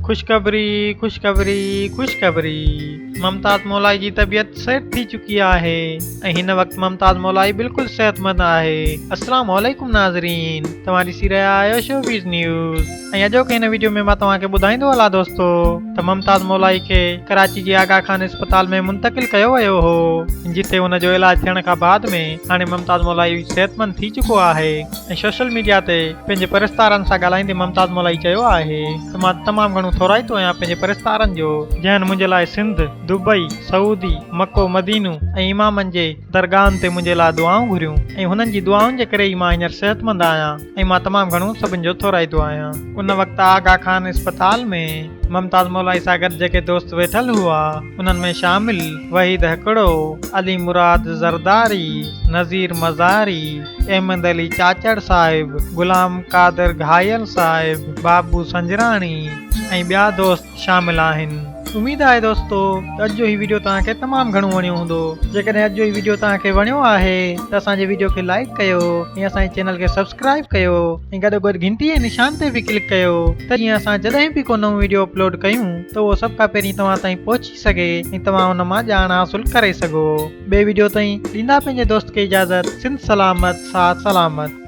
खुशखबरी खुशखबरी खुशखबरी मुमताज मौलाई जी तबीयत सेट थी चुकी है ऐं हिन वक्त मुमताज मौलाई बिल्कुल सेहतमंद है। अस्सलाम वालेकुम नाज़रीन, तव्हां ॾिसी रहिया आहियो शोबीज़ न्यूज़ ऐं अॼोके हिन वीडियो में मां तव्हांखे ॿुधाईंदो हलां दोस्तो त मुमताज मौलाई खे कराची जी आगा खान अस्पताल में मुंतकिल कयो वियो हो, जिथे हुन जो इलाज थियण खां बाद में हाणे मुमताज मौलाई सेहतमंद थी चुको आहे। ऐं सोशल मीडिया ते पंहिंजे परिस्तारनि सां ॻाल्हाईंदे मुमताज मौलाई चयो आहे त मां तमामु घणो थोराइतो आहियां पंहिंजे परिस्तारनि जो, जंहिं मुंहिंजे लाइ सिंध, दुबई, सऊदी, मक्को मदीनो ऐं इमामनि जे दरगाहनि ते मुंहिंजे लाइ दुआऊं घुरियूं ऐं हुननि जी दुआउनि जे करे ई मां हींअर सेहतमंद आहियां ऐं मां तमामु घणो सभिनि जो थोराइतो आहियां। उन वक़्तु आगा खान अस्पताल में मुमताज मौलाई सां गॾु जेके दोस्त वेठल हुआ उन्हनि में शामिल वहीद हिकिड़ो, अली मुराद ज़रदारी, नज़ीर मज़ारी, अहमद अली चाचड़ साहिब, गुलाम कादर घायल साहिब, बाबू संजराणी ऐं ॿिया दोस्त शामिल आहिनि। उम्मीद आहे दोस्तो त अॼु जो ही वीडियो तव्हांखे तमामु घणो वणियो हूंदो। जेकॾहिं अॼु जो ही वीडियो तव्हांखे वणियो आहे त असांजे वीडियो खे लाइक कयो ऐं असांजे चैनल खे सब्सक्राइब कयो ऐं गॾोगॾु घंटी जे निशान ते बि क्लिक कयो त जीअं असां जॾहिं बि को नओं वीडियो अपलोड कयूं त उहो सभ खां पहिरीं तव्हां ताईं पहुची सघे ऐं तव्हां हुन मां ॼाण हासिल करे सघो। ॿिए वीडियो ताईं ॾींदा पंहिंजे दोस्त खे इजाज़त। सिंध सलामत, साथ सलामत।